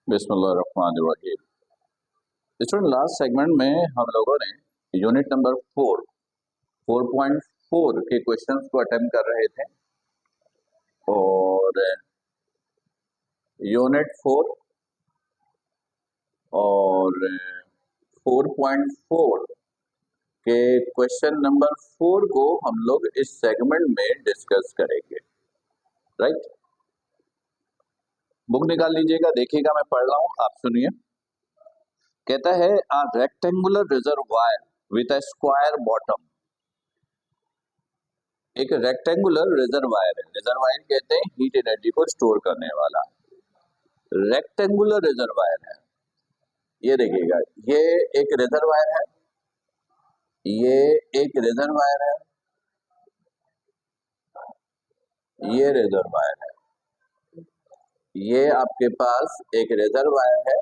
बिस्मिल्लाहिर्रहमानिर्रहीम। Student, last segment में हम लोगों ने यूनिट नंबर 4.4 के क्वेश्चंस को अटेम्प्ट कर रहे थे और यूनिट 4 और 4.4 के क्वेश्चन नंबर 4 को हम लोग इस सेगमेंट में डिस्कस करेंगे। राइट, बुक निकाल लीजिएगा, देखिएगा, मैं पढ़ रहा हूं, आप सुनिए। कहता है a rectangular reservoir with a square bottom. एक रेक्टेंगुलर रिजर्वायर है, रिजर्वायर कहते हैं हीट एनर्जी को स्टोर करने वाला। रेक्टेंगुलर रिजर्वायर है, ये देखिएगा, ये एक रिजर्वायर है, ये एक रिजर्वायर है, ये रिजर्वायर है, ये आपके पास एक रिजर्वायर है,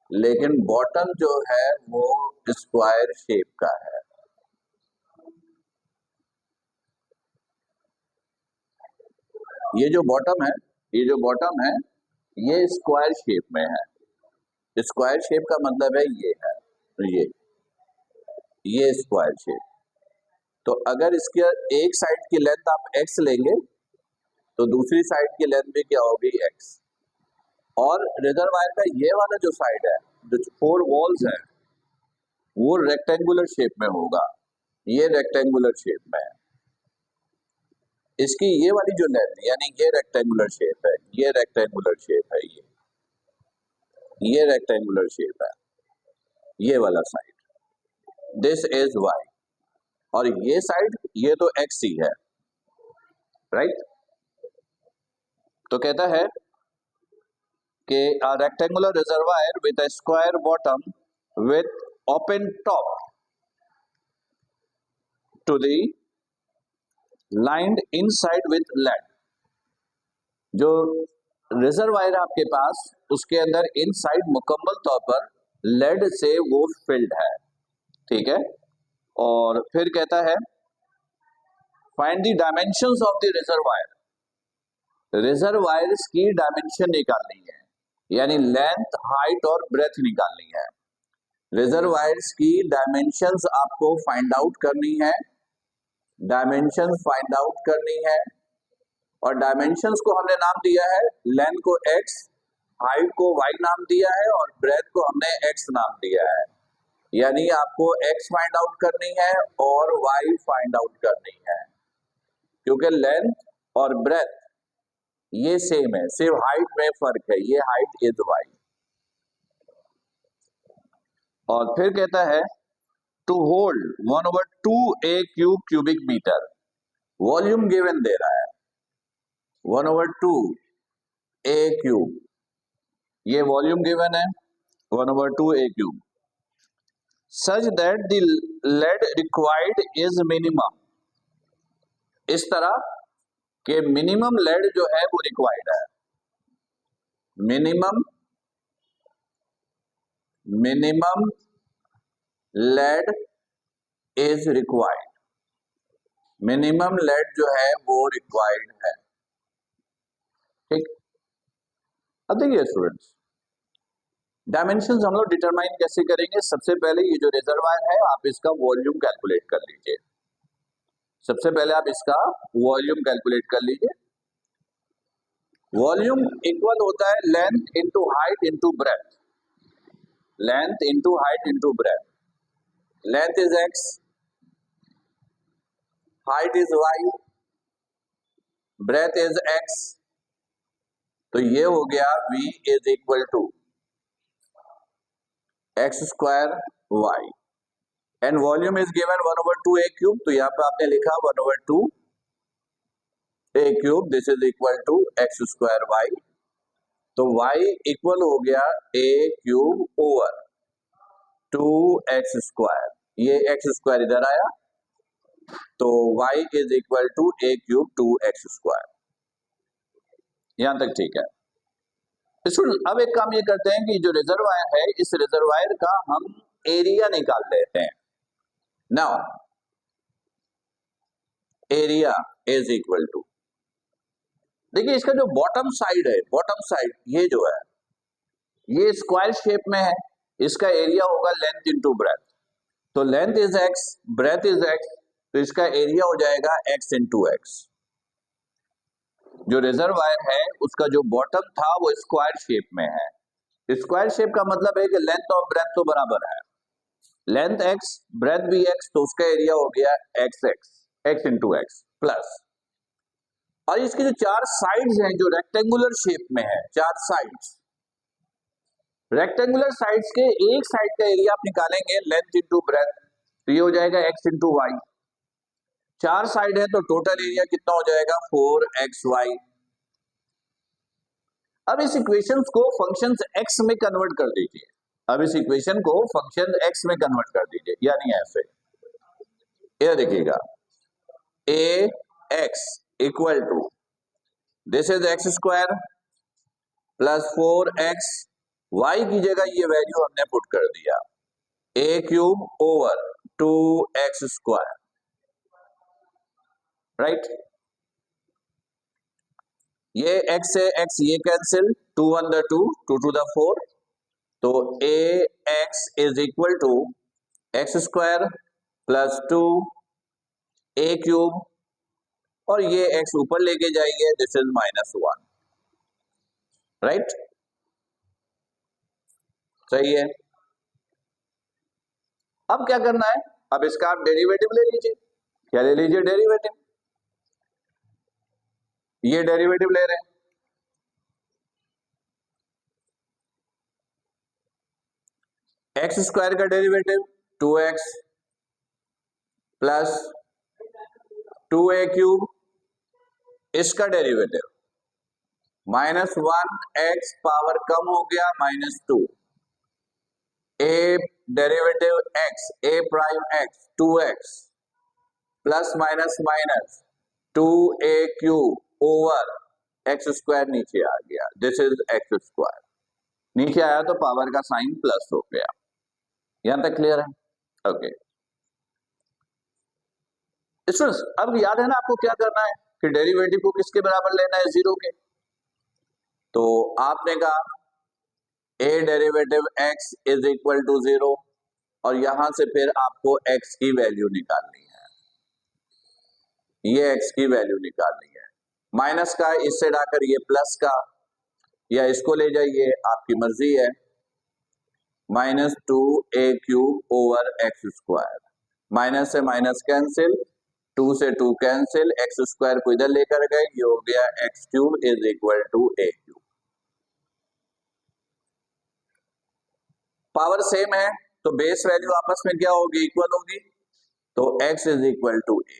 लेकिन बॉटम जो है वो स्क्वायर शेप का है। ये जो बॉटम है, ये जो बॉटम है, ये स्क्वायर शेप में है। स्क्वायर शेप का मतलब है ये है, तो ये स्क्वायर शेप। तो अगर इसके एक साइड की लेंथ आप x लेंगे तो दूसरी साइड की लेंथ भी क्या होगी, x। और रिजर्वायर का ये वाला जो साइड है, जो 4 वॉल्स है, वो रेक्टेंगुलर शेप में होगा, ये रेक्टेंगुलर शेप में है। इसकी ये वाली जो लेंथ, यानी ये रेक्टेंगुलर शेप है, ये रेक्टेंगुलर शेप है, ये रेक्टेंगुलर शेप है, ये वाला साइड, दिस इज y। और ये साइड, ये तो x ही है। राइट, तो कहता है कि a rectangular reservoir with a square bottom with open top to the lined inside with lead। जो रिजर्वायर आपके पास, उसके अंदर इनसाइड मुकम्मल तौर पर लेड से वो फिल्ड है, ठीक है। और फिर कहता है find the dimensions of the reservoir. Reservoirs की डायमेंशन निकालनी है, यानी लेंथ, हाइट और ब्रेथ निकालनी है। रिजर्वायर्स की डायमेंशंस आपको फाइंड आउट करनी है, डायमेंशंस फाइंड आउट करनी है। और डायमेंशंस को हमने नाम दिया है, लेंथ को x, हाइट को y नाम दिया है और ब्रेथ को हमने x नाम दिया है। यानी आपको x फाइंड आउट करनी है और y फाइंड आउट करनी है, क्योंकि लेंथ और ब्रेथ ये सेम है, सिर्फ हाइट में फर्क है, ये हाइट इज y। और फिर कहता है to hold 1/2 a cube cubic metre. Volume given दे रहा है 1/2 a क्यूब, ये वॉल्यूम गिवन है 1/2 a cube. Such that the lead required is minimum, इस तरह के मिनिमम लेड जो है वो रिक्वायर्ड है। Minimum lead is required, minimum lead जो है वो रिक्वायर्ड है, ठीक। अब देखिए स्टूडेंट्स, डायमेंशंस हम लोग डिटरमाइन कैसे करेंगे। सबसे पहले ये जो रिजर्वायर है, आप इसका वॉल्यूम कैलकुलेट कर लीजिए। सबसे पहले आप इसका वॉल्यूम कैलकुलेट कर लीजिए। वॉल्यूम इक्वल होता है length into height into breadth, length into height into breadth. Length is x, height is y, breadth is x, तो ये हो गया v is equal to x square y and volume is given 1/2 a cube. तो यहाँ पे आपने लिखा 1/2 a cube, this is equal to x square y। तो y इक्वल हो गया a cube over 2x square, ये x स्क्वायर इधर आया, तो y is equal to a cube 2x square. यहां तक ठीक है। अब एक काम ये करते हैं कि जो रिजर्वायर है, इस रिजर्वायर का हम एरिया निकाल लेते हैं। Now area is equal to, देखिए इसका जो बॉटम साइड है, बॉटम साइड ये जो है, ये स्क्वायर शेप में है, इसका एरिया होगा लेंथ इंटू ब्रेथ। तो length is x, breadth is x, तो इसका एरिया हो जाएगा एक्स इंटू एक्स। जो रिजर्वायर है उसका जो बॉटम था वो स्क्वायर शेप में है। स्क्वायर शेप का मतलब है कि लेंथ और ब्रेथ तो बराबर है, लेंथ एक्स ब्रेथ भी एक्स, तो उसका एरिया हो गया x x, x into x plus, और इसकी जो चार साइड्स हैं जो रेक्टेंगुलर शेप में है, चार साइड्स, रेक्टेंगुलर साइड्स के एक साइड का एरिया आप निकालेंगे लेंथ इंटू ब्रेथ, तो ये हो जाएगा एक्स इंटू वाई। चार साइड है तो टोटल एरिया कितना हो जाएगा 4xy। अब इस इक्वेशंस को फंक्शंस x में कन्वर्ट कर दीजिए, अब इस इक्वेशन को फंक्शन x में कन्वर्ट कर दीजिए, यानी ऐसे, ये देखिएगा ax equal to this is x square plus 4x, y की जगह ये वैल्यू हमने पुट कर दिया a cube over 2x square, right. ये x से x ये कैंसिल, 2 1 the 2, 2 to the 4, तो ax is equal to x square plus 2 a cube, और ये x ऊपर लेके जाइए, दिस इज -1, राइट, सही है। अब क्या करना है, अब इसका आप डेरिवेटिव ले लीजिए, क्या ले लीजिए डेरिवेटिव, ये डेरिवेटिव ले रहे हैं, एक्स स्क्वायर का derivative 2x plus 2a cube, इसका डेरिवेटिव -1x पावर कम हो गया -2, a derivative x, a prime x 2x plus minus minus 2a cube over x square नीचे आ गया, दिस इज एक्स स्क्वायर, नीचे आया तो पावर का साइन प्लस हो गया। यहां तक क्लियर है? ओके स्टूडेंट्स, अब याद है ना आपको क्या करना है कि डेरिवेटिव को किसके बराबर लेना है, जीरो के। तो आपने कहा a derivative x is equal to 0, और यहां से फिर आपको x की वैल्यू निकालनी है, ये x की वैल्यू निकालनी है, माइनस का इससे डाकर ये प्लस का, या इसको ले जाइए, आपकी मर्जी है, -2a cube over x square, minus से माइनस कैंसिल, 2 से 2 कैंसिल, एक्स स्क्वायर को इधर लेकर गए, ये हो गया x cube is equal to a cube. Power same है तो बेस वैल्यू आपस में क्या होगी, इक्वल होगी, तो x is equal to a,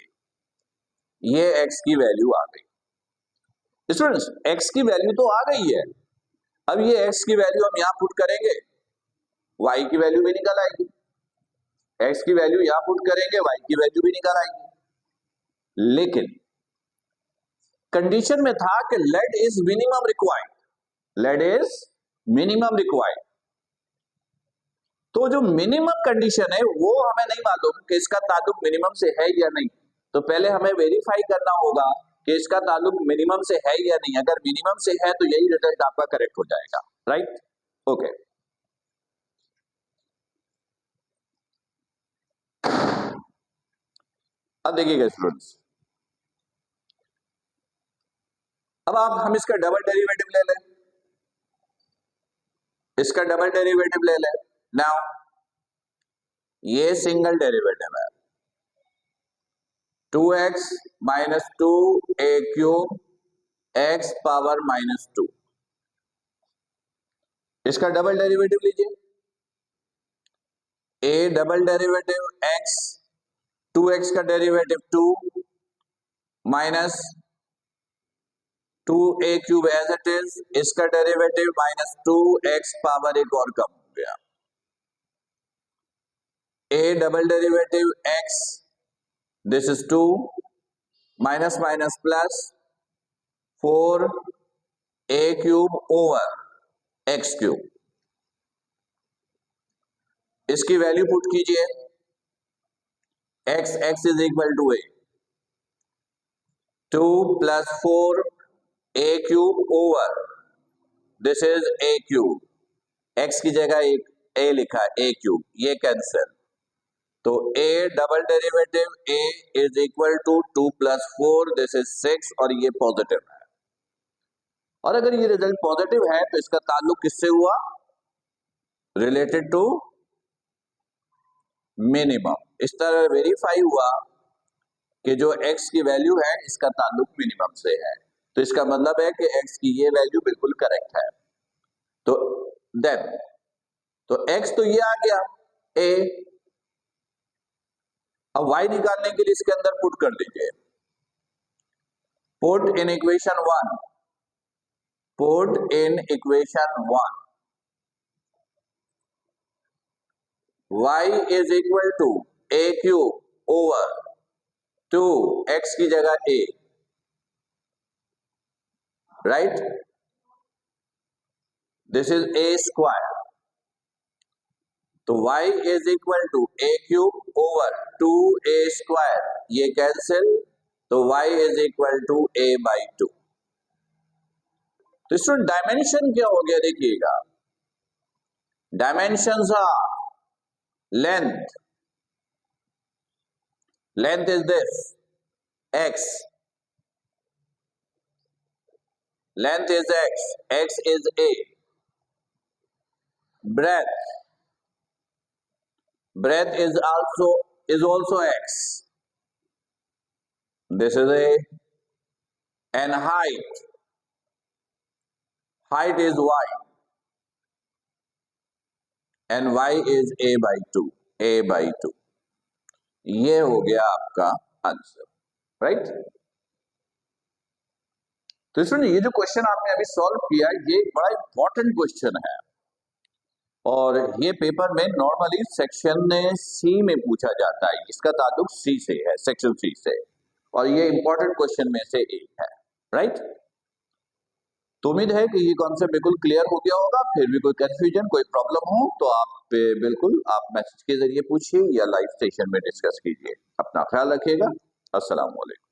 ये x की वैल्यू आ गई। स्टूडेंट्स x की वैल्यू तो आ गई है, अब ये x की वैल्यू हम यहां पुट करेंगे, y की वैल्यू भी निकल आएगी, x की वैल्यू यहां पुट करेंगे, y की वैल्यू भी निकल आएगी, लेकिन कंडीशन में था कि lead is minimum required, lead is minimum required, तो जो मिनिमम कंडीशन है वो हमें नहीं मालूम कि इसका ताल्लुक मिनिमम से है या नहीं, तो पहले हमें वेरीफाई करना होगा कि इसका ताल्लुक मिनिमम से है या नहीं, अगर मिनिमम से है तो यही रिजल्ट आपका करेक्ट हो जाएगा, राइट। ओके अब देखिएगा स्टूडेंट्स, अब आप हम इसका डबल डेरिवेटिव ले लें, इसका डबल डेरिवेटिव ले लें, नाउ ये सिंगल डेरिवेटिव है 2x minus 2a cube x power -2, इसका डबल डेरिवेटिव लीजिए, a double derivative x, 2x का derivative 2 minus 2a cube as it is, इसका डेरिवेटिव -2x पावर एक और कम हो गया, a double derivative x, this is 2 minus minus plus 4a cube over x cube, इसकी value put कीजिए, x is equal to a, 2 plus 4 a cube over this is a cube, x की जगह एक a लिखा है a cube, ये cancel, तो a double derivative a is equal to 2 plus 4, this is 6 और ये पॉजिटिव है। और अगर ये रिजल्ट पॉजिटिव है तो इसका ताल्लुक किससे हुआ? Related to minimum. इस तरह वेरीफाई हुआ कि जो x की वैल्यू है इसका ताल्लुक मिनिमम से है, तो इसका मतलब है कि x की ये वैल्यू बिल्कुल करेक्ट है। तो देन तो x तो ये आ गया a, अब y निकालने के लिए इसके अंदर पुट कर दीजिए, put in equation 1, put in equation 1, y is equal to a cube over 2 x की जगह a, right, this is a square, तो y is equal to a cube over 2a square, ये कैंसिल, तो y is equal to a by 2। तो student dimension क्या हो गया देखिएगा, dimensions are length, length is this x, length is x, x is a, breadth, breadth is also x, this is a, and height, height is y, and y is a by 2, a by 2, ये हो गया आपका answer, right. तो इसमें ये जो question आपने अभी सॉल्व किया ये एक बड़ा इंपॉर्टेंट क्वेश्चन है, और ये पेपर में नॉर्मली सेक्शन सी में पूछा जाता है, इसका ताल्लुक सी से है, सेक्शन सी से, और ये इंपॉर्टेंट क्वेश्चन में से एक है, राइट। तो उम्मीद है कि ये कॉन्सेप्ट बिल्कुल क्लियर हो गया होगा। फिर भी कोई कंफ्यूजन, कोई प्रॉब्लम हो तो आप बिल्कुल आप मैसेज के जरिए पूछिए या लाइव सेशन में डिस्कस कीजिए। अपना ख्याल रखिएगा। अस्सलाम वालेकुम।